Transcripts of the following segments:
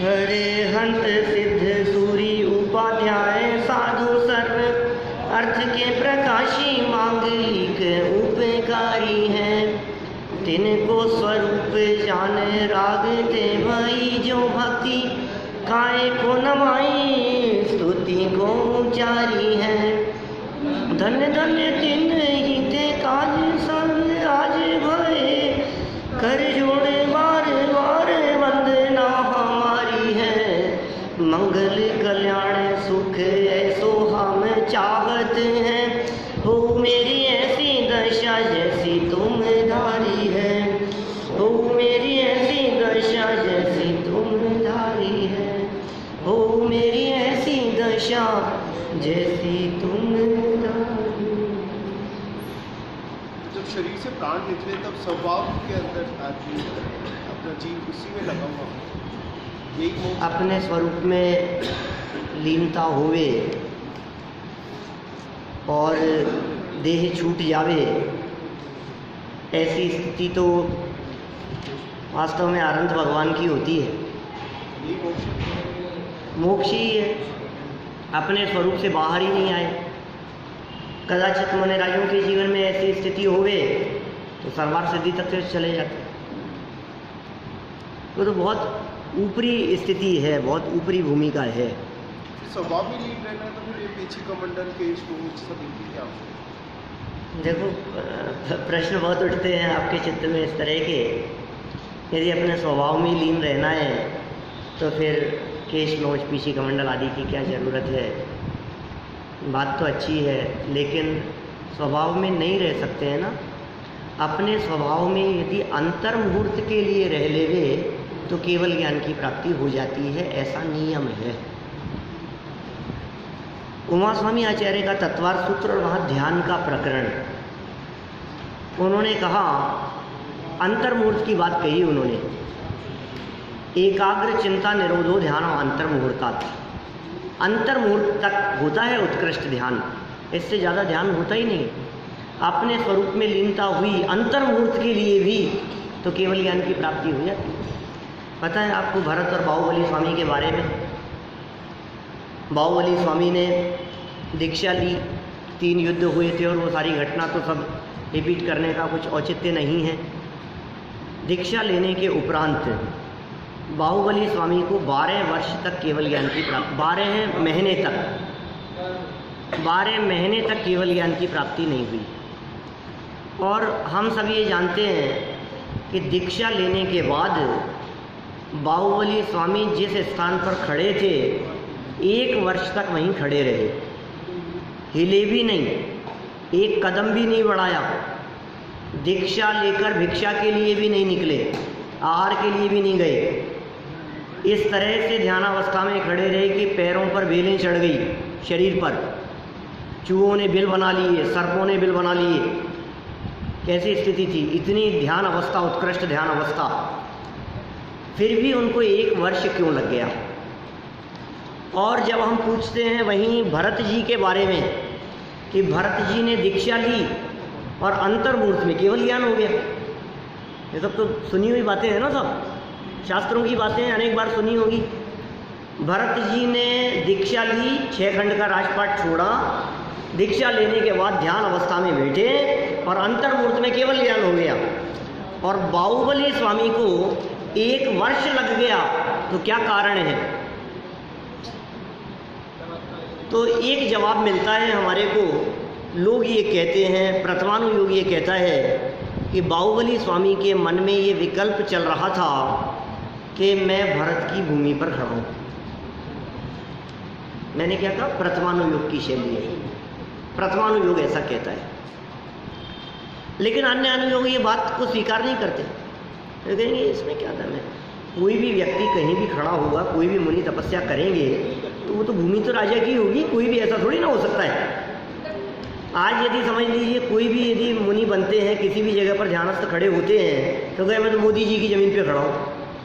हरे हंत सिद्ध सूरी उपाध्याय साधु सर्व अर्थ के प्रकाशी मांगलिक उपकारी हैं। तिनको स्वरूप जान राग ते भई जो भक्ति काय को नमाई स्तुति को उचारी है। धन्य धन्य तिन ही ते काज सब आज भये कर जोड़े बार बार वंदना हमारी है। मंगल कल्याण सुख ऐसो हम चाहत हैं, हो मेरी ऐसी दशा जैसी तुम धारी है। हो मेरी ऐसी दशा जैसी तुम धारी है। हो मेरी ऐसी दशा जैसी तुम धारी। जब शरीर से प्राण निकले तब स्वभाव के अंदर आदमी अपना जीव उसी में लगा हुआ, यही अपने स्वरूप में लीनता होवे और देह छूट जावे, ऐसी स्थिति तो वास्तव में अनंत भगवान की होती है। मोक्ष ही है, अपने स्वरूप से बाहर ही नहीं आए। कदाचित मुनिराजों के जीवन में ऐसी स्थिति होवे तो सर्वार्थ सिद्धि तक से चले जाते। तो बहुत ऊपरी स्थिति है, बहुत ऊपरी भूमिका है। स्वभाव में लीन रहना तो फिर ये पीछे कमंडल के सब इनकी क्या? देखो प्रश्न बहुत उठते हैं आपके चित्त में इस तरह के। यदि अपने स्वभाव में लीन रहना है तो फिर केश नोच पीछे कमंडल आदि की क्या ज़रूरत है। बात तो अच्छी है, लेकिन स्वभाव में नहीं रह सकते हैं ना। अपने स्वभाव में यदि अंतर मुहूर्त के लिए रह लेवे तो केवल ज्ञान की प्राप्ति हो जाती है, ऐसा नियम है। उमा स्वामी आचार्य का तत्वार सूत्र और वहाँ ध्यान का प्रकरण, उन्होंने कहा अंतर मुहूर्त की बात कही उन्होंने, एकाग्र चिंता निरोधो ध्यान अंतर मुहूर्तात्। अंतर मुहूर्त तक होता है उत्कृष्ट ध्यान, इससे ज़्यादा ध्यान होता ही नहीं। अपने स्वरूप में लीनता हुई अंतर मुहूर्त के लिए भी तो केवल ज्ञान की प्राप्ति हो जाती है। पता है आपको भरत और बाहुबली स्वामी के बारे में? बाहुबली स्वामी ने दीक्षा ली, 3 युद्ध हुए थे और वो सारी घटना तो सब रिपीट करने का कुछ औचित्य नहीं है। दीक्षा लेने के उपरांत बाहुबली स्वामी को 12 वर्ष तक केवल ज्ञान की प्राप्ति, 12 महीने तक केवल ज्ञान की प्राप्ति नहीं हुई। और हम सब ये जानते हैं कि दीक्षा लेने के बाद बाहुबली स्वामी जिस स्थान पर खड़े थे 1 वर्ष तक वहीं खड़े रहे, हिले भी नहीं, एक कदम भी नहीं बढ़ाया। दीक्षा लेकर भिक्षा के लिए भी नहीं निकले, आहार के लिए भी नहीं गए। इस तरह से ध्यानावस्था में खड़े रहे कि पैरों पर बेलें चढ़ गई, शरीर पर चूहों ने बिल बना लिए, सर्पों ने बिल बना लिए। कैसी स्थिति थी, इतनी ध्यान अवस्था, उत्कृष्ट ध्यान अवस्था। फिर भी उनको 1 वर्ष क्यों लग गया? और जब हम पूछते हैं वहीं भरत जी के बारे में कि भरत जी ने दीक्षा ली और अंतर्मुहूर्त में केवल ज्ञान हो गया। ये सब तो सुनी हुई बातें हैं ना, सब शास्त्रों की बातें अनेक बार सुनी होगी। भरत जी ने दीक्षा ली, 6 खंड का राजपाट छोड़ा, दीक्षा लेने के बाद ध्यान अवस्था में बैठे और अंतर्मुहूर्त में केवल ज्ञान हो गया। और बाहुबली स्वामी को 1 वर्ष लग गया, तो क्या कारण है? तो एक जवाब मिलता है हमारे को। लोग ये कहते हैं, प्रथमानुयोग ये कहता है कि बाहुबली स्वामी के मन में ये विकल्प चल रहा था कि मैं भरत की भूमि पर खड़ा हूँ। मैंने क्या कहा? प्रथमानुयोग की शैली है, प्रथमानुयोग ऐसा कहता है। लेकिन अन्य अनुयोग ये बात को स्वीकार नहीं करते। तो कहेंगे इसमें क्या दम है? कोई भी व्यक्ति कहीं भी खड़ा होगा, कोई भी मुनि तपस्या करेंगे तो वो तो भूमि तो राजा की होगी, कोई भी ऐसा थोड़ी ना हो सकता है। आज यदि समझ लीजिए कोई भी यदि मुनि बनते हैं, किसी भी जगह पर ध्यानस्थ खड़े होते हैं, तो कहे मैं तो मोदी जी की ज़मीन पे खड़ा हूँ,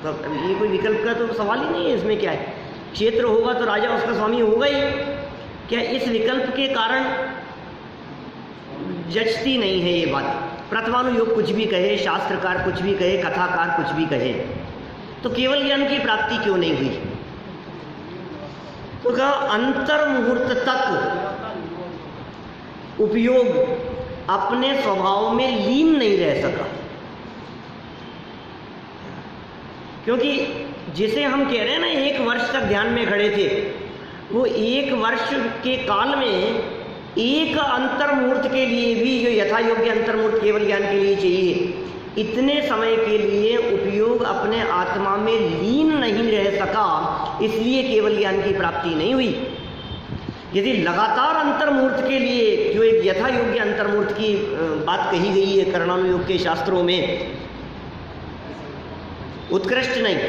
तो ये कोई विकल्प का तो सवाल ही नहीं है। इसमें क्या है? क्षेत्र होगा तो राजा उसका स्वामी होगा ही। क्या इस विकल्प के कारण जचती नहीं है ये बात? प्रथमानुयोग कुछ भी कहे, शास्त्रकार कुछ भी कहे, कथाकार कुछ भी कहे, तो केवल ज्ञान की प्राप्ति क्यों नहीं हुई? तो कहा अंतर मुहूर्त तक उपयोग अपने स्वभाव में लीन नहीं रह सका, क्योंकि जिसे हम कह रहे हैं ना 1 वर्ष तक ध्यान में खड़े थे, वो 1 वर्ष के काल में एक अंतर मुहूर्त के लिए भी जो यथा योग्य अंतर मुहूर्त केवल ज्ञान के लिए चाहिए, इतने समय के लिए उपयोग अपने आत्मा में लीन नहीं रह सका, इसलिए केवल ज्ञान की प्राप्ति नहीं हुई। यदि लगातार अंतर मुहूर्त के लिए जो एक यथा योग्य अंतर मुहूर्त की बात कही गई है कर्णानुयोग के शास्त्रों में, उत्कृष्ट नहीं,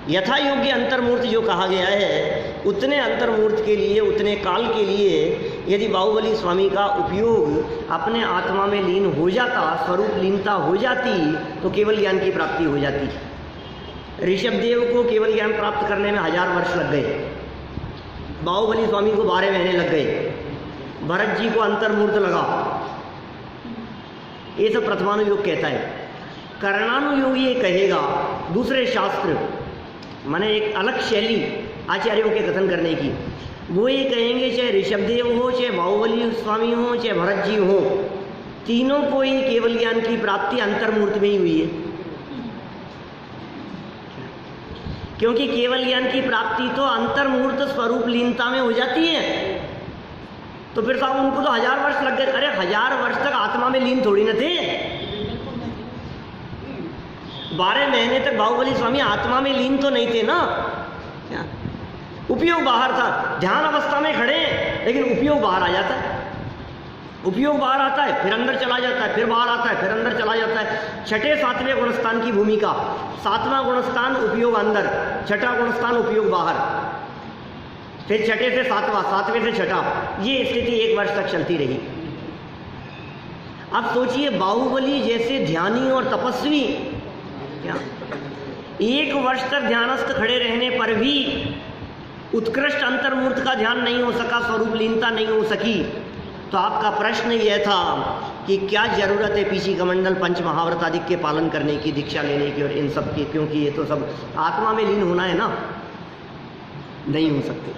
यथा योग्य अंतर मुहूर्त जो कहा गया है, उतने अंतर मुहूर्त के लिए, उतने काल के लिए यदि बाहुबली स्वामी का उपयोग अपने आत्मा में लीन हो जाता, स्वरूप लीनता हो जाती, तो केवल ज्ञान की प्राप्ति हो जाती। ऋषभदेव को केवल ज्ञान प्राप्त करने में 1000 वर्ष लग गए, बाहुबली स्वामी को 12 महीने लग गए, भरत जी को अंतर मुहूर्त लगा। ये सब प्रथमानुयोग कहता है। कर्णानुयोग ये कहेगा, दूसरे शास्त्र माने एक अलग शैली आचार्यों के कथन करने की, वो ये कहेंगे चाहे ऋषभदेव हो, चाहे बाहुबली स्वामी हो, चाहे भरत जी हो, तीनों को ही केवल ज्ञान की प्राप्ति अंतर मुहूर्त में ही हुई है। क्योंकि केवल ज्ञान की प्राप्ति तो अंतर मुहूर्त स्वरूप लीनता में हो जाती है। तो फिर साहब उनको तो 1000 वर्ष लग गए। अरे 1000 वर्ष तक आत्मा में लीन थोड़ी न थे, 12 महीने तक बाहुबली स्वामी आत्मा में लीन तो नहीं थे ना। क्या उपयोग बाहर था, ध्यान अवस्था में खड़े हैं लेकिन उपयोग बाहर आ जाता है, उपयोग बाहर आता है फिर अंदर चला जाता है, फिर बाहर आता है फिर अंदर चला जाता है। छठे सातवें गुणस्थान की भूमिका, 7वां गुणस्थान उपयोग अंदर, छठा गुणस्थान उपयोग बाहर, फिर छठे से 7वां, 7वें से छठा, ये स्थिति 1 वर्ष तक चलती रही। अब सोचिए बाहुबली जैसे ध्यानी और तपस्वी, क्या 1 वर्ष तक ध्यानस्थ खड़े रहने पर भी उत्कृष्ट अंतर्मूर्त का ध्यान नहीं हो सका, स्वरूप लीनता नहीं हो सकी। तो आपका प्रश्न यह था कि क्या जरूरत है पीछी कमंडल पंच महाव्रत आदि के पालन करने की, दीक्षा लेने की और इन सब की, क्योंकि ये तो सब आत्मा में लीन होना है ना, नहीं हो सकते।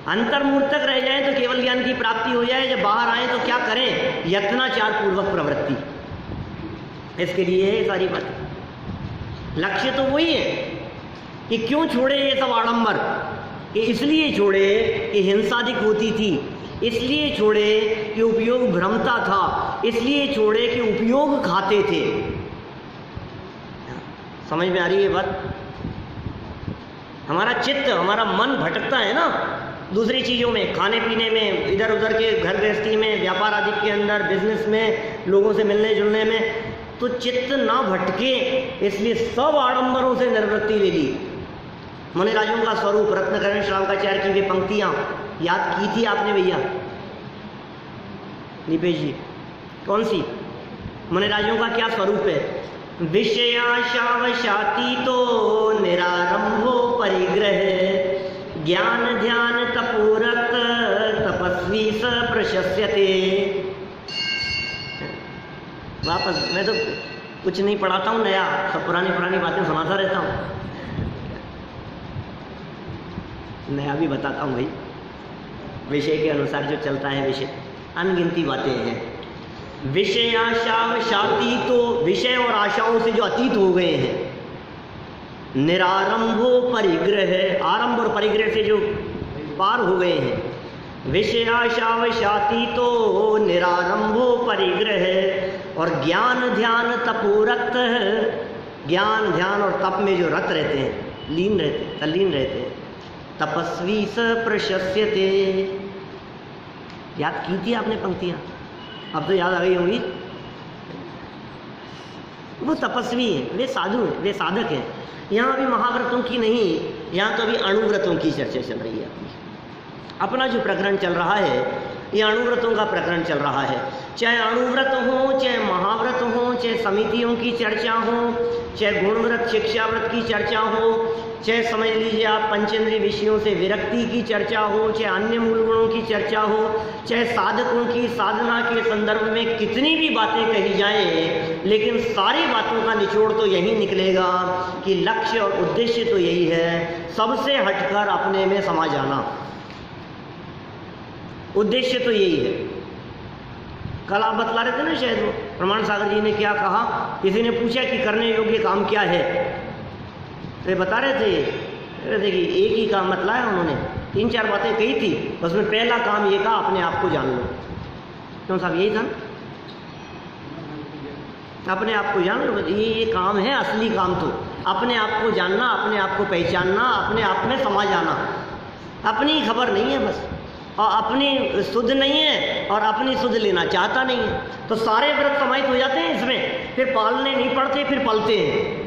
अंतर्मूर्त तक रह जाए तो केवल ज्ञान की प्राप्ति हो जाए, जब बाहर आए तो क्या करें, यत्नाचार पूर्वक प्रवृत्ति, इसके लिए है सारी बात। लक्ष्य तो वही है कि क्यों छोड़े ये सब आडंबर, कि इसलिए छोड़े कि हिंसाधिक होती थी, इसलिए छोड़े कि उपयोग भ्रमता था, इसलिए छोड़े कि उपयोग खाते थे। समझ में आ रही है बात? हमारा चित्त, हमारा मन भटकता है ना दूसरी चीज़ों में, खाने पीने में, इधर उधर के घर गृहस्थी में, व्यापार आदि के अंदर, बिजनेस में, लोगों से मिलने जुलने में, तो चित्त ना भटके इसलिए सब आडंबरों से निवृत्ति ले ली। मुनिराजों का स्वरूप रत्नकरण श्रावकाचार्य की वे पंक्तियां याद की थी आपने भैया निपेश जी? कौन सी? मुनिराजों का क्या स्वरूप है? विषयाशावशाती तो निरारंभो परिग्रह, ज्ञान ध्यान तपोरत तपस्वी स प्रशस्यते। वापस मैं तो कुछ नहीं पढ़ाता हूँ नया, सब पुरानी पुरानी बातें सुनाता रहता हूँ, नया भी बताता हूँ भाई। विषय के अनुसार जो चलता है विषय, अनगिनती बातें हैं। विषयाशावशाती तो विषय और आशाओं से जो अतीत हो गए हैं, निरारंभो परिग्रह, आरंभ और परिग्रह से जो पार हो गए हैं। विषयाशावशाती तो निरारंभो परिग्रह, और ज्ञान ध्यान तपोरत, ज्ञान ध्यान और तप में जो रत रहते हैं, लीन रहते हैं, तल्लीन रहते हैं, तपस्वी स प्रशस्यते। याद की थी आपने पंक्तियां? अब तो याद आ गई होंगी। वो तपस्वी हैं, वे साधु हैं, वे साधक हैं। यहाँ अभी महाव्रतों की नहीं, यहाँ तो अभी अणुव्रतों की चर्चा चल रही है। अपना जो प्रकरण चल रहा है ये अणुव्रतों का प्रकरण चल रहा है। चाहे अणुव्रत हो, चाहे महाव्रत हो, चाहे समितियों की चर्चा हो, चाहे गुणव्रत शिक्षा व्रत की चर्चा हो, चाहे समझ लीजिए आप पंचेंद्रिय विषयों से विरक्ति की चर्चा हो, चाहे अन्य मूल गुणों की चर्चा हो, चाहे साधकों की साधना के संदर्भ में कितनी भी बातें कही जाएं, लेकिन सारी बातों का निचोड़ तो यही निकलेगा कि लक्ष्य और उद्देश्य तो यही है, सबसे हटकर अपने में समा जाना। उद्देश्य तो यही है। कल आप बतला रहे थे ना, शायद वो प्रमाण सागर जी ने क्या कहा, किसी ने पूछा कि करने योग्य काम क्या है, तो ये बता रहे थे कि एक ही काम बतलाया उन्होंने, 3-4 बातें कही थी, बस में पहला काम ये कहा अपने आप को जान लो। क्यों साहब, यही था ना, अपने आप को जान लो, ये काम है असली काम। तो अपने आप को जानना, अपने आप को पहचानना, अपने आप में समा जाना। अपनी खबर नहीं है बस, और अपनी सुध नहीं है, और अपनी सुध लेना चाहता नहीं है, तो सारे व्रत समाहित हो जाते हैं इसमें, फिर पालने नहीं पड़ते, फिर पलते हैं।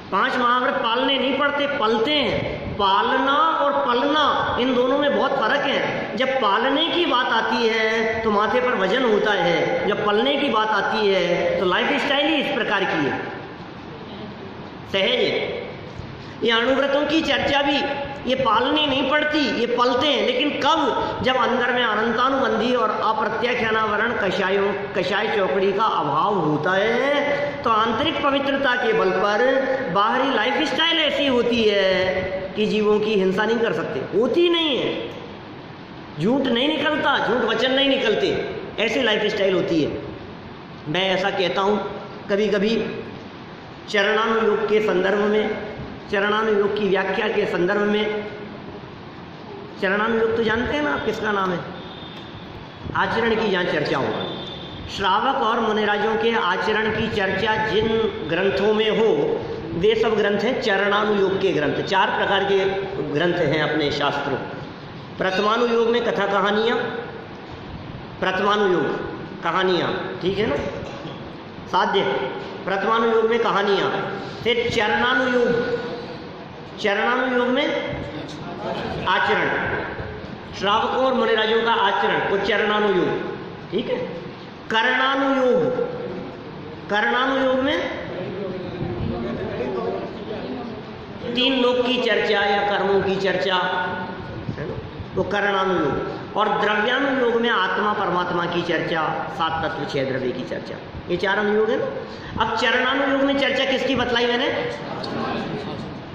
5 महाव्रत पालने नहीं पड़ते, पलते हैं। पालना और पलना, इन दोनों में बहुत फर्क है। जब पालने की बात आती है तो माथे पर वजन होता है, जब पलने की बात आती है तो लाइफ स्टाइल ही इस प्रकार की है, सहज है। ये अणुव्रतों की चर्चा भी ये पालनी नहीं पड़ती, ये पलते हैं। लेकिन कब? जब अंदर में अनंतानुबंधी और अप्रत्याख्यानावरण कषाय चौकड़ी का अभाव होता है, तो आंतरिक पवित्रता के बल पर बाहरी लाइफ स्टाइल ऐसी होती है कि जीवों की हिंसा नहीं कर सकते, होती नहीं है, झूठ नहीं निकलता, झूठ वचन नहीं निकलते, ऐसी लाइफ स्टाइल होती है। मैं ऐसा कहता हूँ कभी कभी चरणानुयोग के संदर्भ में, चरणानुयोग की व्याख्या के संदर्भ में, चरणानुयोग तो जानते हैं ना आप किसका नाम है? आचरण की जहाँ चर्चा हो, श्रावक और मुनिराजों के आचरण की चर्चा जिन ग्रंथों में हो, वे सब ग्रंथ हैं चरणानुयोग के ग्रंथ। 4 प्रकार के ग्रंथ हैं अपने शास्त्रों। प्रथमानुयोग में कथा कहानियाँ, प्रथमानुयोग कहानियाँ, ठीक है ना, साध्य। प्रथमानुयोग में कहानियाँ, फिर चरणानुयोग, चरणानुयोग में आचरण, श्रावकों और मुनिराजों का आचरण, वो चरणानुयोग, ठीक है। करणानुयोग, करणानुयोग में 3 लोक की चर्चा या कर्मों की चर्चा है ना, वो करणानुयोग। और द्रव्यानुयोग में आत्मा परमात्मा की चर्चा, 7 तत्व 6 द्रव्य की चर्चा, ये 4 अनुयोग है ना। अब चरणानुयोग में चर्चा किसकी बतलाई मैंने?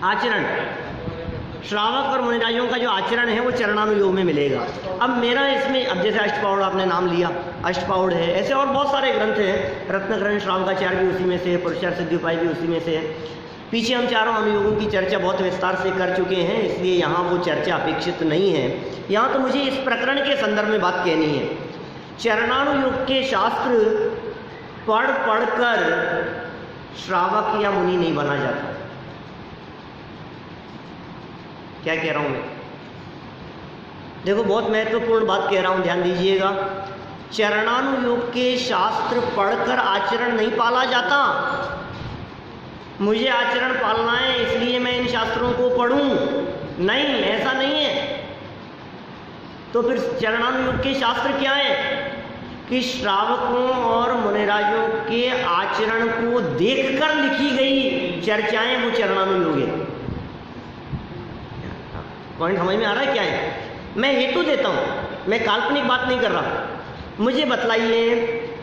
आचरण। श्रावक और मुनिराजों का जो आचरण है वो चरणानुयोग में मिलेगा। अब मेरा इसमें, अब जैसे अष्टपाउड़ आपने नाम लिया, अष्टपाउड़ है, ऐसे और बहुत सारे ग्रंथ हैं। रत्नग्रहण श्रावकाचार्य भी उसी में से, पुरुषार्थ सिद्धि उपाय भी उसी में से है। पीछे हम 4 अनुयोगों की चर्चा बहुत विस्तार से कर चुके हैं, इसलिए यहाँ वो चर्चा अपेक्षित नहीं है। यहाँ तो मुझे इस प्रकरण के संदर्भ में बात कहनी है। चरणानुयोग के शास्त्र पढ़ कर श्रावक या मुनि नहीं बना जाता। क्या कह रहा हूँ मैं? देखो, बहुत महत्वपूर्ण बात कह रहा हूँ, ध्यान दीजिएगा। चरणानुयोग के शास्त्र पढ़कर आचरण नहीं पाला जाता। मुझे आचरण पालना है इसलिए मैं इन शास्त्रों को पढ़ूं, नहीं, ऐसा नहीं है। तो फिर चरणानुयोग के शास्त्र क्या है? कि श्रावकों और मुनिराजों के आचरण को देखकर लिखी गई चर्चाएं वो चरणानुयोग है। पॉइंट समझ में आ रहा है क्या है? मैं हेतु देता हूं, मैं काल्पनिक बात नहीं कर रहा। मुझे बतलाइए,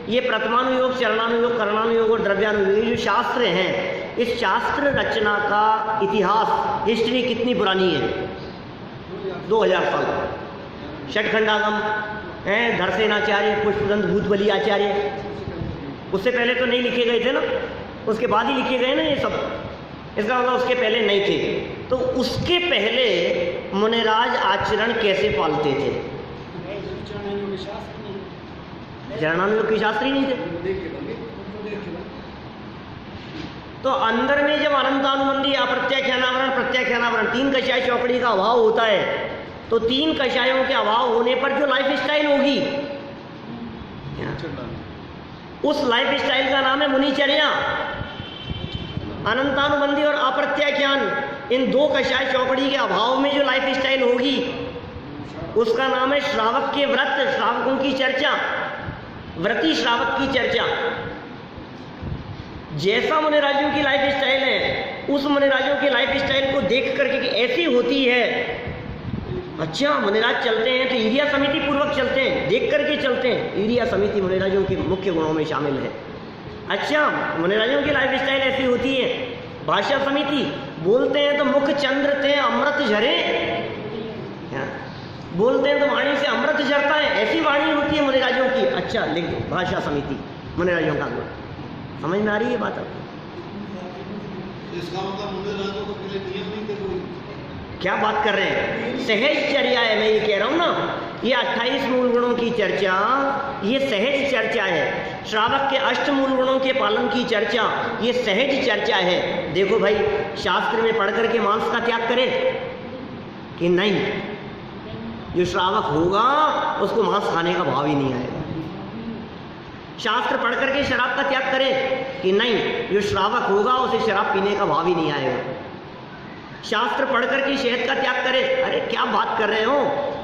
ये प्रथमानुयोग, चरणानुयोग, करणानुयोग और द्रव्यानुयोग, ये जो शास्त्र हैं, इस शास्त्र रचना का इतिहास, हिस्ट्री कितनी पुरानी है? 2000 साल। षटखंडागम हैं, धरसेनाचार्य, पुष्पदंत भूतबली आचार्य, उससे पहले तो नहीं लिखे गए थे ना, उसके बाद ही लिखे गए ना ये सब। इसका मतलब उसके पहले नहीं थे। तो उसके पहले मुनिराज आचरण कैसे पालते थे? चरणानुयोग के शास्त्र ही नहीं थे। तो अंदर में जब अनंतानुबंधी, अप्रत्याख्यानावरण, प्रत्याख्यानावरण, 3 कषाय चौकड़ी का अभाव होता है, तो 3 कषायों के अभाव होने पर जो लाइफ स्टाइल होगी, उस लाइफ स्टाइल का नाम है मुनिचर्या। अनंतानुबंधी और अप्रत्याख्यान, इन 2 कषाय चौकड़ी के अभाव में जो लाइफ स्टाइल होगी, उसका नाम है श्रावक के व्रत, श्रावकों की चर्चा, व्रती श्रावक की चर्चा। जैसा मुनिराजों की लाइफ स्टाइल है, उस मुनिराजों की लाइफ स्टाइल को देख करके कि ऐसी होती है, अच्छा मुनिराज चलते हैं तो ईरिया समिति पूर्वक चलते हैं, देख करके चलते हैं। ईरिया समिति मुनिराजों के मुख्य गुणों में शामिल है। अच्छा मुनिराजों की लाइफ स्टाइल ऐसी होती है। भाषा समिति बोलते हैं तो मुख चंद्र थे अमृत झरे, बोलते हैं तो वाणी से अमृत झरता है, ऐसी वाणी होती है मुनिराजों की। अच्छा लिख दो, भाषा समिति मुनिराजों का गुण। समझ में आ रही है बात आपको? इसका मतलब मुनिराजों को पहले नियम नहीं थे कोई? क्या बात कर रहे हैं? सहज चर्या है, मैं ये कह रहा हूँ ना, ये 28 मूल गुणों की चर्चा, ये सहज चर्चा है। श्रावक के 8 मूल गुणों के पालन की चर्चा, ये सहज चर्चा है। देखो भाई, शास्त्र में पढ़ करके मांस का त्याग करे कि नहीं? जो श्रावक होगा उसको मांस खाने का भाव ही नहीं आएगा। शास्त्र पढ़ करके शराब का त्याग करे कि नहीं? जो श्रावक होगा उसे शराब पीने का भाव ही नहीं आएगा। शास्त्र पढ़ करके शहद का त्याग करे, अरे क्या बात कर रहे हो?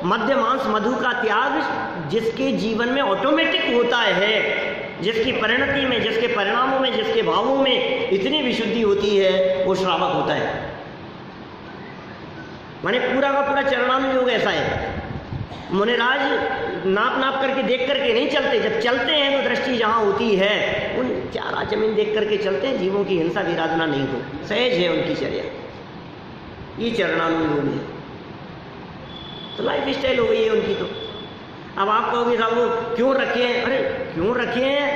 मद्य मांस मधु का त्याग जिसके जीवन में ऑटोमेटिक होता है, जिसकी परिणति में, जिसके परिणामों में, जिसके भावों में इतनी विशुद्धि होती है, वो श्रावक होता है। माने पूरा का पूरा चरणानुयोग ऐसा है। मुनिराज नाप नाप करके देख करके नहीं चलते, जब चलते हैं तो दृष्टि जहाँ होती है उन चारा जमीन देख करके चलते हैं। जीवों की हिंसा विराधना नहीं हो, सहज है उनकी चर्या, ये चरणानुयोग है। तो लाइफ स्टाइल हो गई है उनकी। तो अब आप कहोगे साहब वो क्यों रखे हैं? अरे क्यों रखे हैं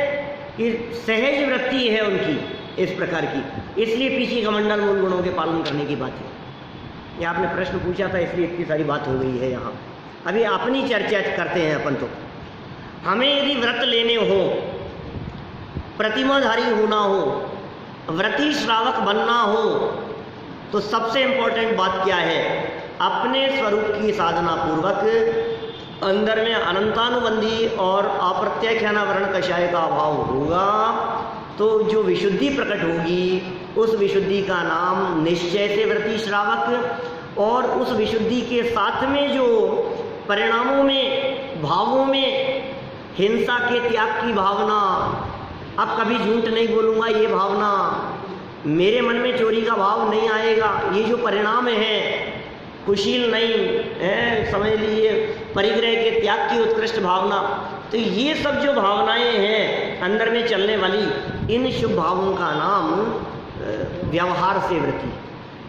कि सहज वृत्ति है उनकी इस प्रकार की, इसलिए पीछे कमंडल मूल गुणों के पालन करने की बात है। ये आपने प्रश्न पूछा था इसलिए इतनी सारी बात हो गई है यहाँ। अभी अपनी चर्चा करते हैं अपन। तो हमें यदि व्रत लेने हो, प्रतिमाधारी होना हो, व्रती श्रावक बनना हो, तो सबसे इंपॉर्टेंट बात क्या है? अपने स्वरूप की साधना पूर्वक अंदर में अनंतानुबंधी और अप्रत्याख्यानावरण कषाय का अभाव होगा तो जो विशुद्धि प्रकट होगी उस विशुद्धि का नाम निश्चय से व्रती श्रावक, और उस विशुद्धि के साथ में जो परिणामों में, भावों में हिंसा के त्याग की भावना, अब कभी झूठ नहीं बोलूँगा ये भावना, मेरे मन में चोरी का भाव नहीं आएगा, ये जो परिणाम है, कुशील नहीं है, समझ लीजिए परिग्रह के त्याग की उत्कृष्ट भावना, तो ये सब जो भावनाएं हैं अंदर में चलने वाली, इन शुभ भावों का नाम व्यवहार से वृत्ति।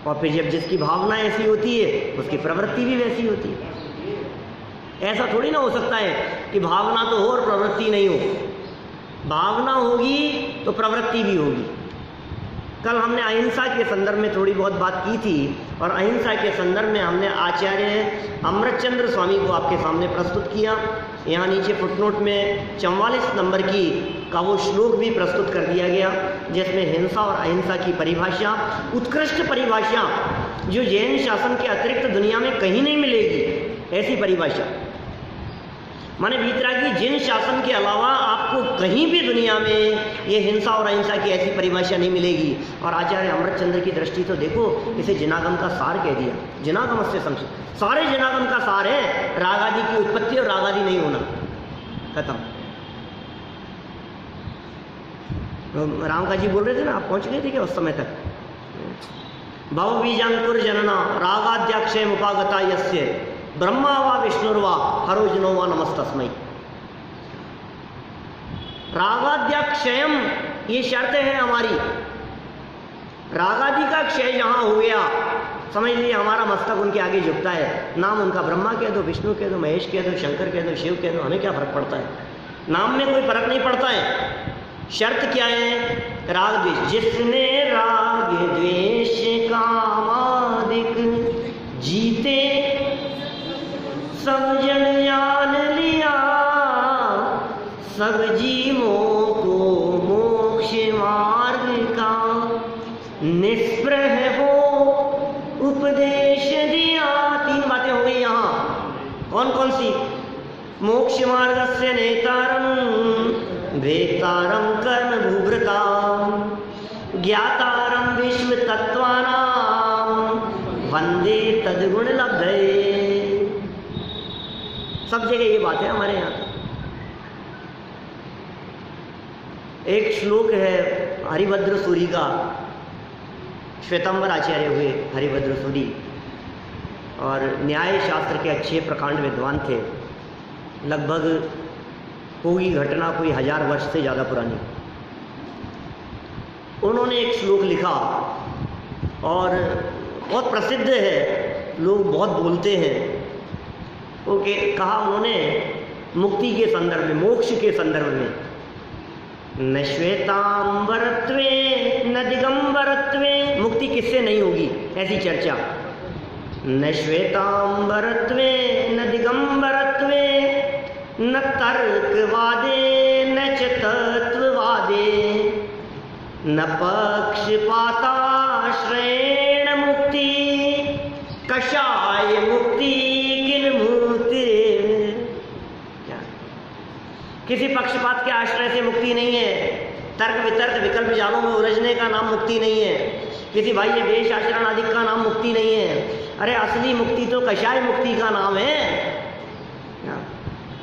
और फिर जब जिसकी भावना ऐसी होती है उसकी प्रवृत्ति भी वैसी होती है। ऐसा थोड़ी ना हो सकता है कि भावना तो हो और प्रवृत्ति नहीं हो। भावना होगी तो प्रवृत्ति भी होगी। कल हमने अहिंसा के संदर्भ में थोड़ी बहुत बात की थी, और अहिंसा के संदर्भ में हमने आचार्य अमृतचंद्र स्वामी को आपके सामने प्रस्तुत किया। यहाँ नीचे फुटनोट में 44 नंबर का वो श्लोक भी प्रस्तुत कर दिया गया, जिसमें हिंसा और अहिंसा की परिभाषा, उत्कृष्ट परिभाषा जो जैन शासन के अतिरिक्त दुनिया में कहीं नहीं मिलेगी, ऐसी परिभाषा। माने वीतरागी जिन शासन के अलावा आपको कहीं भी दुनिया में ये हिंसा और अहिंसा की ऐसी परिभाषा नहीं मिलेगी। और आचार्य अमृतचंद्र की दृष्टि तो देखो, इसे जिनागम का सार कह दिया। जिनागम से समझ, सारे जिनागम का सार है रागादि की उत्पत्ति और रागादि नहीं होना, खत्म। तो राम का जी बोल रहे थे ना, आप पहुंच गए थे क्या उस समय तक? भव बीजांकुर जनना रागाद्याक्षय उपागता यस्य ब्रह्मा वा विष्णुर्वा हरोजनो वा नमस्तस्मै। रागाद्याक्षयम ये शर्त है हमारी। रागादि का क्षय जहां हो गया, समझ लीजिए हमारा मस्तक उनके आगे झुकता है। नाम उनका ब्रह्मा कह दो, विष्णु कह दो, महेश कह दो, शंकर कह दो, शिव कह दो, हमें क्या फर्क पड़ता है? नाम में कोई फर्क नहीं पड़ता है। शर्त क्या है? राग द्वेष। जिसने राग द्वेष कामादिक जीते सब जन जान लिया, सब जीवों को मोक्ष मार्ग का निष्प्रह हो उपदेश दिया। 3 बातें हो गई यहाँ। कौन कौन सी? मोक्ष मार्गस्य नेतारम वेतारम कर्म भूभृताम ज्ञातारम विश्व तत्वानाम वंदे तद्गुण लब्धये। सब जगह ये बात है हमारे यहाँ। एक श्लोक है हरिभद्र सूरी का, श्वेतांबर आचार्य हुए हरिभद्र सूरी, और न्याय शास्त्र के अच्छे प्रकांड विद्वान थे। लगभग होगी घटना कोई 1000 वर्ष से ज़्यादा पुरानी। उन्होंने एक श्लोक लिखा और बहुत प्रसिद्ध है, लोग बहुत बोलते हैं। वो कहा उन्होंने मुक्ति के संदर्भ में, मोक्ष के संदर्भ में, न श्वेतांबरत्वे न दिगंबरत्वे, मुक्ति किससे नहीं होगी, ऐसी चर्चा। न श्वेतांबरत्वे न दिगंबरत्वे न तर्कवादे न च तत्ववादे न पक्षपाताश्रयेण मुक्ति कषाय मुक्ति किल मुक्ति। किसी पक्षपात के आश्रय से मुक्ति नहीं है, तर्क वितर्क विकल्प जालों में उलझने का नाम मुक्ति नहीं है, किसी बाह्य वेश आचरण आदि का नाम मुक्ति नहीं है। अरे असली मुक्ति तो कषाय मुक्ति का नाम है।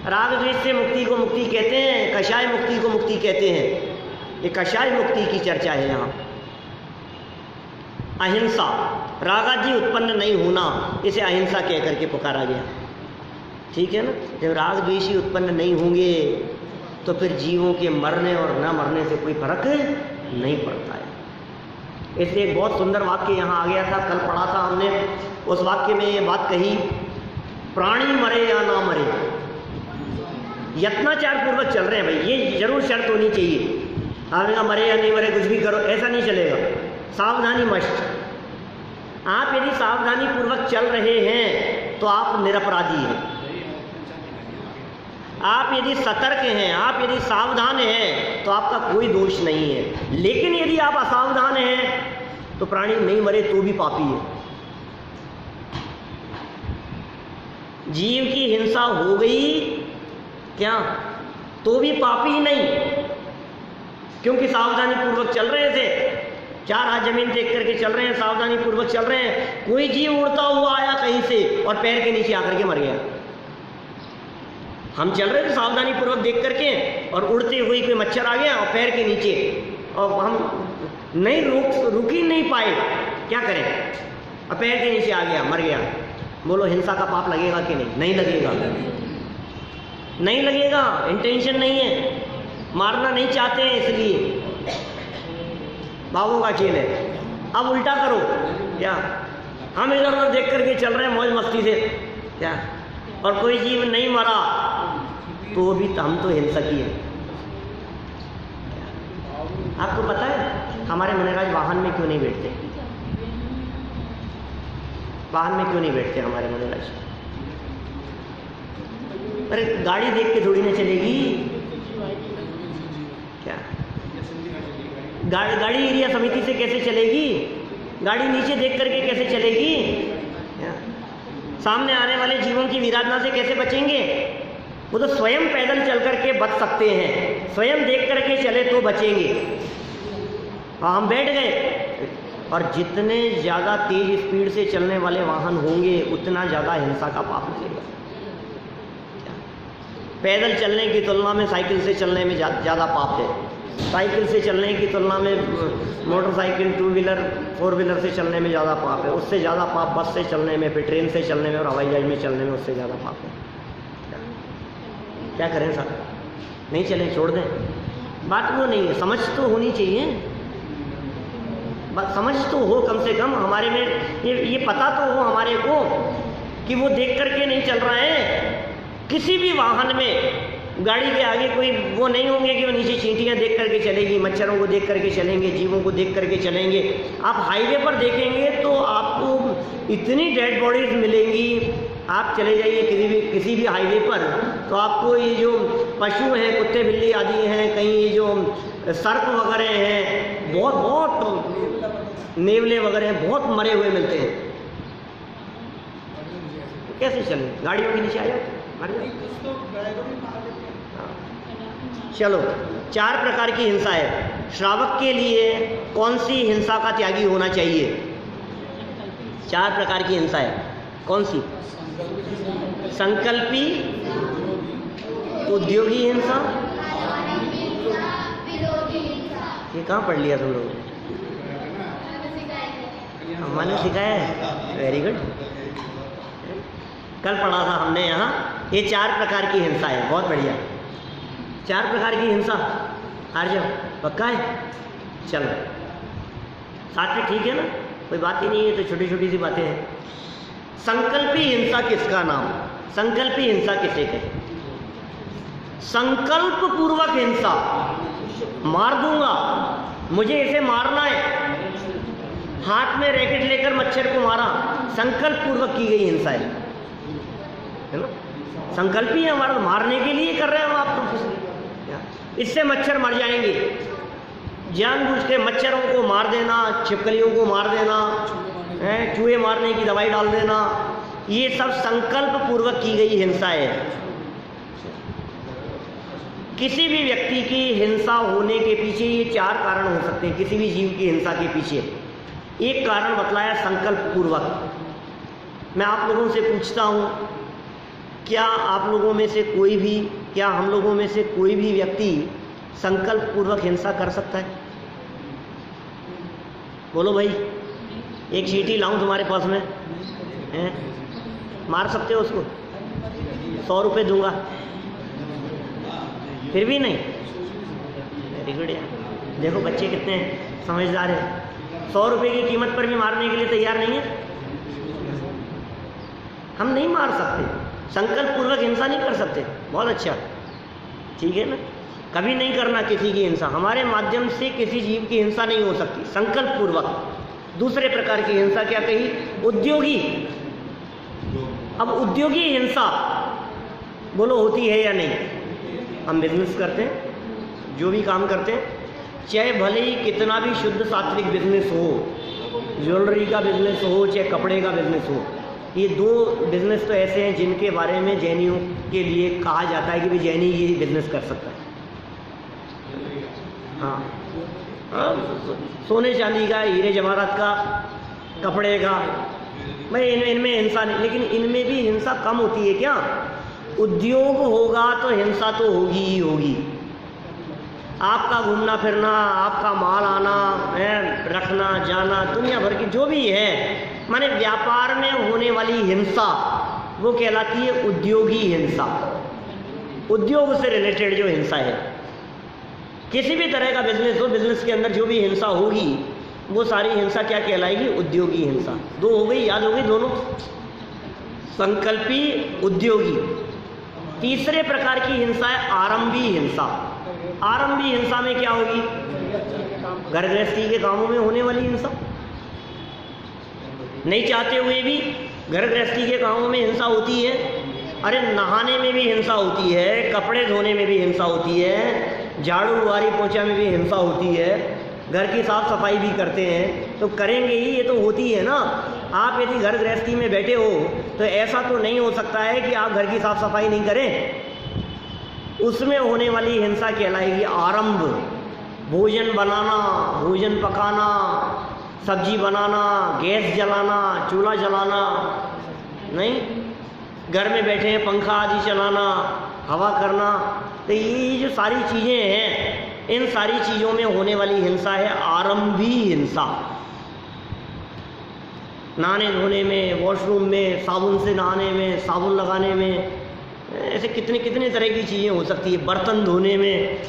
राग द्वेष से मुक्ति को मुक्ति कहते हैं, कषाय मुक्ति को मुक्ति कहते हैं। ये कषाय मुक्ति की चर्चा है यहाँ। अहिंसा, रागादि उत्पन्न नहीं होना, इसे अहिंसा कह करके पुकारा गया। ठीक है ना। जब राग द्वेषी उत्पन्न नहीं होंगे तो फिर जीवों के मरने और न मरने से कोई फर्क नहीं पड़ता है। इसलिए एक बहुत सुंदर वाक्य यहाँ आ गया था, कल पढ़ा था हमने। उस वाक्य में ये बात कही, प्राणी मरे या ना मरे, यत्नाचार पूर्वक चल रहे हैं भाई। ये जरूर शर्त होनी चाहिए। आपने कहा मरे या नहीं मरे कुछ भी करो, ऐसा नहीं चलेगा। सावधानी मस्ट। आप यदि सावधानी पूर्वक चल रहे हैं तो आप निरपराधी हैं। आप यदि सतर्क हैं, आप यदि सावधान हैं तो आपका कोई दोष नहीं है। लेकिन यदि आप असावधान हैं तो प्राणी नहीं मरे तो भी पापी है। जीव की हिंसा हो गई क्या तो भी पापी नहीं, क्योंकि सावधानी पूर्वक चल रहे थे। 4 हाथ जमीन देख करके चल रहे हैं, सावधानी पूर्वक चल रहे हैं। कोई जीव उड़ता हुआ आया कहीं से और पैर के नीचे आकर के मर गया। हम चल रहे थे सावधानी पूर्वक देख करके और उड़ते हुए कोई मच्छर आ गया और पैर के नीचे, और हम नहीं रुक ही नहीं पाए, क्या करें, और पैर के नीचे आ गया, मर गया। बोलो हिंसा का पाप लगेगा कि नहीं? नहीं लगेगा, नहीं लगेगा। इंटेंशन नहीं है, मारना नहीं चाहते हैं, इसलिए बाबू का खेल है। अब उल्टा करो, क्या हम इधर उधर देख करके चल रहे हैं मौज मस्ती से, क्या, और कोई जीव नहीं मरा तो भी हम तो हिंसक ही हैं। आपको पता है हमारे मुनिराज वाहन में क्यों नहीं बैठते? वाहन में क्यों नहीं बैठते हमारे मुनिराज? अरे गाड़ी देख के थोड़ी ना चलेगी, क्या गाड़ी एरिया समिति से कैसे चलेगी? गाड़ी नीचे देख करके कैसे चलेगी? सामने आने वाले जीवों की विराधना से कैसे बचेंगे? वो तो स्वयं पैदल चल करके बच सकते हैं, स्वयं देख करके चले तो बचेंगे। और हम बैठ गए, और जितने ज़्यादा तेज स्पीड से चलने वाले वाहन होंगे उतना ज़्यादा हिंसा का पाप लगेगा। पैदल चलने की तुलना में साइकिल से चलने में ज़्यादा पाप है। साइकिल से चलने की तुलना में मोटरसाइकिल, 2 व्हीलर, 4 व्हीलर से चलने में ज़्यादा पाप है। उससे ज़्यादा पाप बस से चलने में, फिर ट्रेन से चलने में और हवाई जहाज में चलने में उससे ज़्यादा पाप है। क्या करें सर? नहीं चलें, छोड़ दें? बात वो नहीं है, समझ तो होनी चाहिए। बात समझ तो हो कम से कम हमारे में, ये पता तो हो हमारे को कि वो देख करके नहीं चल रहा है। किसी भी वाहन में गाड़ी के आगे कोई वो नहीं होंगे कि वो नीचे चींटियाँ देख करके चलेगी, मच्छरों को देख करके चलेंगे, जीवों को देख करके चलेंगे। आप हाईवे पर देखेंगे तो आपको इतनी डेड बॉडीज मिलेंगी। आप चले जाइए किसी भी हाईवे पर तो आपको ये जो पशु हैं, कुत्ते बिल्ली आदि हैं, कहीं ये जो सर्प वगैरह हैं, बहुत नेवले वगैरह हैं, बहुत मरे हुए मिलते हैं। कैसे चलें? गाड़ियों के नीचे आ जाते, मर जाते। चलो, 4 प्रकार की हिंसा है। श्रावक के लिए कौन सी हिंसा का त्यागी होना चाहिए? 4 प्रकार की हिंसा है। कौन सी? संकल्पी, उद्योगी हिंसा, ये कहाँ पढ़ लिया तुम लोगों ने? हमने सिखाया है, वेरी गुड। कल पढ़ा था हमने यहाँ, ये 4 प्रकार की हिंसा है, बहुत बढ़िया। 4 प्रकार की हिंसा, हार जाओ, पक्का है? चलो साथ में, ठीक है ना, कोई बात ही नहीं है, तो छोटी छोटी सी बातें हैं। संकल्पी हिंसा किसका नाम? संकल्पी हिंसा किसे कहे? संकल्प पूर्वक हिंसा, मार दूंगा, मुझे इसे मारना है, हाथ में रैकेट लेकर मच्छर को मारा, संकल्प पूर्वक की गई हिंसा है ना? संकल्प ही है हमारा, मारने के लिए कर रहे हैं हम आपको, इससे मच्छर मर जाएंगे, जानबूझ के मच्छरों को मार देना, छिपकलियों को मार देना, चूहे मारने की दवाई डाल देना, ये सब संकल्प पूर्वक की गई हिंसा है। किसी भी व्यक्ति की हिंसा होने के पीछे ये 4 कारण हो सकते हैं, किसी भी जीव की हिंसा के पीछे। एक कारण बतलाया संकल्प पूर्वक। मैं आप लोगों से पूछता हूँ, क्या आप लोगों में से कोई भी, क्या हम लोगों में से कोई भी व्यक्ति संकल्प पूर्वक हिंसा कर सकता है? बोलो भाई, एक चींटी लाऊं तुम्हारे पास में, हैं? मार सकते हो उसको? 100 रुपये दूंगा, फिर भी नहीं? वेरी गुड यार, देखो बच्चे कितने समझदार हैं, 100 रुपये की कीमत पर भी मारने के लिए तैयार नहीं है। हम नहीं मार सकते, संकल्प पूर्वक हिंसा नहीं कर सकते, बहुत अच्छा, ठीक है ना? कभी नहीं करना किसी की हिंसा, हमारे माध्यम से किसी जीव की हिंसा नहीं हो सकती, संकल्प पूर्वक। दूसरे प्रकार की हिंसा क्या कही? उद्योगी। अब उद्योगी हिंसा बोलो होती है या नहीं? हम बिजनेस करते हैं, जो भी काम करते हैं, चाहे भले ही कितना भी शुद्ध सात्विक बिजनेस हो, ज्वेलरी का बिजनेस हो चाहे कपड़े का बिजनेस हो, ये 2 बिजनेस तो ऐसे हैं जिनके बारे में जैनियों के लिए कहा जाता है कि भी जैनी ये बिजनेस कर सकता है। हाँ, सोने चांदी का, हीरे जवाहरात का, कपड़े का, मैं इनमें हिंसा नहीं, लेकिन इनमें भी हिंसा कम होती है क्या? उद्योग होगा तो हिंसा तो होगी ही होगी। आपका घूमना फिरना, आपका माल आना है, रखना जाना, दुनिया भर की जो भी है, माने व्यापार में होने वाली हिंसा, वो कहलाती है उद्योगी हिंसा। उद्योग से रिलेटेड जो हिंसा है, किसी भी तरह का बिजनेस हो, बिजनेस के अंदर जो भी हिंसा होगी, वो सारी हिंसा क्या कहलाएगी? उद्योगी हिंसा। 2 हो गई, याद हो गई दोनों, संकल्पी, उद्योगी। तीसरे प्रकार की हिंसा है आरंभी हिंसा। आरंभी हिंसा में क्या होगी? घर गृहस्थी के कामों में होने वाली हिंसा, नहीं चाहते हुए भी घर गृहस्थी के कामों में हिंसा होती है। अरे नहाने में भी हिंसा होती है, कपड़े धोने में भी हिंसा होती है, झाड़ू बुहारी पोछा में भी हिंसा होती है, घर की साफ सफाई भी करते हैं, तो करेंगे ही, ये तो होती है ना। आप यदि घर गृहस्थी में बैठे हो तो ऐसा तो नहीं हो सकता है कि आप घर की साफ सफाई नहीं करें। उसमें होने वाली हिंसा कहलाएगी आरंभ। भोजन बनाना, भोजन पकाना, सब्जी बनाना, गैस जलाना, चूल्हा जलाना, नहीं, घर में बैठे हैं पंखा आदि चलाना, हवा करना, तो ये जो सारी चीज़ें हैं, इन सारी चीज़ों में होने वाली हिंसा है आरंभी हिंसा। नहाने धोने में, वॉशरूम में, साबुन से नहाने में, साबुन लगाने में, ऐसे कितने कितने तरह की चीज़ें हो सकती है। बर्तन धोने में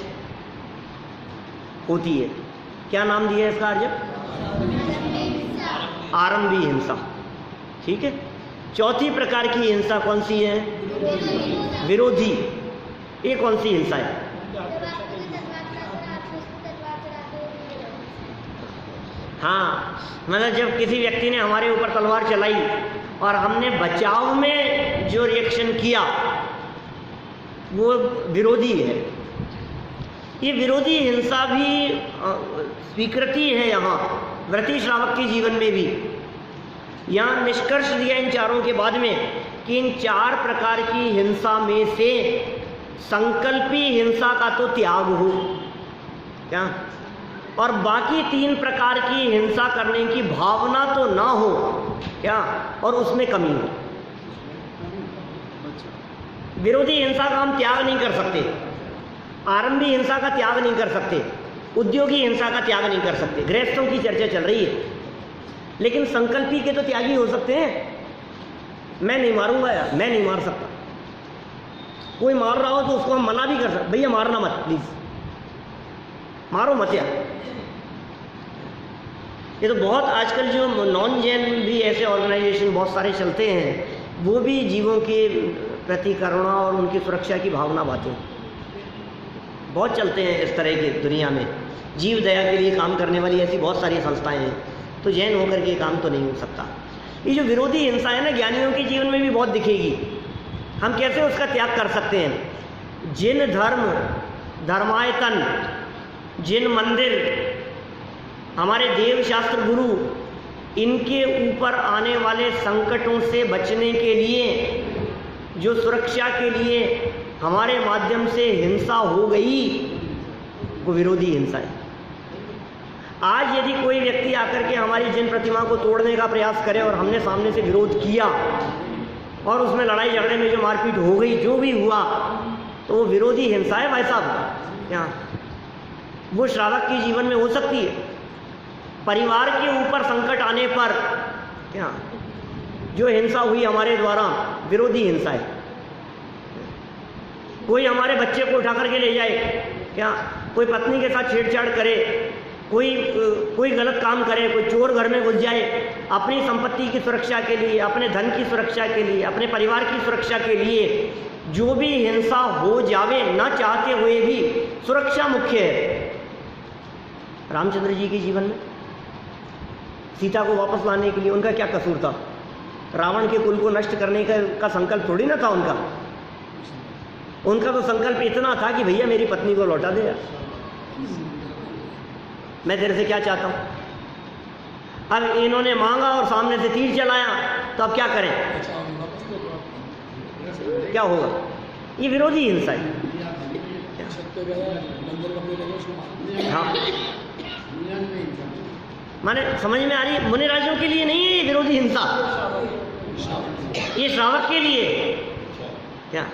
होती है। क्या नाम दिया है इसका अर्थ? आरंभी हिंसा, ठीक है। चौथी प्रकार की हिंसा कौन सी है? विरोधी। ये कौन सी हिंसा है? हाँ, मतलब जब किसी व्यक्ति ने हमारे ऊपर तलवार चलाई और हमने बचाव में जो रिएक्शन किया, वो विरोधी है। ये विरोधी हिंसा भी स्वीकृति है यहाँ व्रती श्रावक के जीवन में भी। यहाँ निष्कर्ष दिया इन चारों के बाद में कि इन 4 प्रकार की हिंसा में से संकल्पी हिंसा का तो त्याग हो क्या, और बाकी 3 प्रकार की हिंसा करने की भावना तो ना हो क्या, और उसमें कमी हो। विरोधी हिंसा का हम त्याग नहीं कर सकते, आरंभी हिंसा का त्याग नहीं कर सकते, उद्योगी हिंसा का त्याग नहीं कर सकते, गृहस्थों की चर्चा चल रही है, लेकिन संकल्पी के तो त्यागी हो सकते हैं। मैं नहीं मारूंगा यार, मैं नहीं मार सकता। कोई मार रहा हो तो उसको हम मना भी कर सकते, भैया मारना मत, प्लीज मारो मत यार। ये तो बहुत आजकल जो नॉन जैन भी ऐसे ऑर्गेनाइजेशन बहुत सारे चलते हैं, वो भी जीवों के प्रति करुणा और उनकी सुरक्षा की भावना बातें बहुत चलते हैं इस तरह की दुनिया में। जीव दया के लिए काम करने वाली ऐसी बहुत सारी संस्थाएं हैं, तो जैन होकर के काम तो नहीं हो सकता। ये जो विरोधी हिंसा है ना, ज्ञानियों के जीवन में भी बहुत दिखेगी। हम कैसे उसका त्याग कर सकते हैं? जिन धर्म, धर्मायतन, जिन मंदिर, हमारे देव शास्त्र गुरु, इनके ऊपर आने वाले संकटों से बचने के लिए, जो सुरक्षा के लिए हमारे माध्यम से हिंसा हो गई, वो विरोधी हिंसा है। आज यदि कोई व्यक्ति आकर के हमारी जिन प्रतिमा को तोड़ने का प्रयास करे और हमने सामने से विरोध किया और उसमें लड़ाई झगड़े में जो मारपीट हो गई, जो भी हुआ, तो वो विरोधी हिंसा है भाई साहब। क्या वो श्रावक के जीवन में हो सकती है? परिवार के ऊपर संकट आने पर क्या जो हिंसा हुई हमारे द्वारा, विरोधी हिंसा है। कोई हमारे बच्चे को उठा करके ले जाए, क्या कोई पत्नी के साथ छेड़छाड़ करे, कोई गलत काम करे, कोई चोर घर में घुस जाए, अपनी संपत्ति की सुरक्षा के लिए, अपने धन की सुरक्षा के लिए, अपने परिवार की सुरक्षा के लिए जो भी हिंसा हो जावे, न चाहते हुए भी, सुरक्षा मुख्य है। रामचंद्र जी के जीवन में सीता को वापस लाने के लिए उनका क्या कसूर था? रावण के कुल को नष्ट करने का संकल्प थोड़ी ना था उनका। उनका तो संकल्प इतना था कि भैया मेरी पत्नी को लौटा दे, मैं तेरे से क्या चाहता हूं। अब इन्होंने मांगा और सामने से तीर चलाया, तो अब क्या करें? क्या होगा? ये विरोधी हिंसा है। हाँ, माने समझ में आ रही है? मुनिराजों के लिए नहीं है ये विरोधी हिंसा, ये श्रावक के लिए। क्या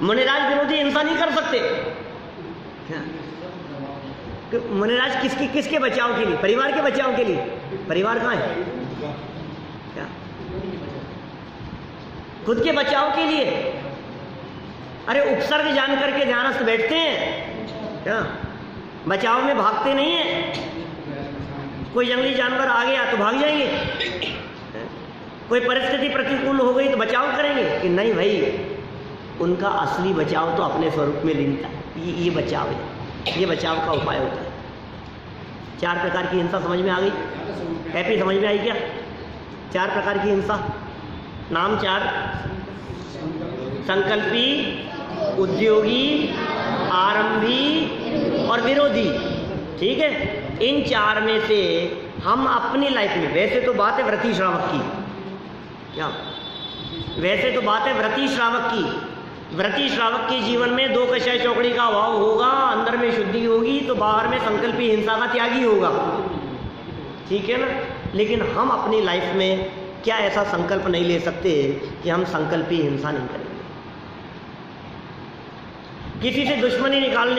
मुनिराज विरोधी हिंसा नहीं कर सकते? क्या मुनिराज किसके बचाव के लिए? परिवार के बचाव के लिए। परिवार कहाँ है? क्या खुद के बचाव के लिए? अरे उपसर्ग जान करके ध्यानस्थ बैठते हैं, क्या बचाव में भागते नहीं है। कोई जंगली जानवर आ गया तो भाग जाएंगे, कोई परिस्थिति प्रतिकूल हो गई तो बचाव करेंगे कि नहीं भाई, उनका असली बचाव तो अपने स्वरूप में लीनता है। ये बचाव है, ये बचाव का उपाय होता है। 4 प्रकार की हिंसा समझ में आ गई? हैप्पी समझ में आई क्या? 4 प्रकार की हिंसा, नाम 4: संकल्पी, उद्योगी, आरंभी और विरोधी। ठीक है, इन 4 में से हम अपनी लाइफ में, वैसे तो बात है व्रती श्रावक की, क्या वैसे तो बात है व्रती श्रावक की। व्रती श्रावक के जीवन में 2 कषाय चौकड़ी का अभाव होगा, अंदर में शुद्धि होगी, तो बाहर में संकल्पी हिंसा का त्यागी होगा। ठीक है ना? लेकिन हम अपनी लाइफ में क्या ऐसा संकल्प नहीं ले सकते कि हम संकल्पी हिंसा नहीं करेंगे? किसी से दुश्मनी निकालने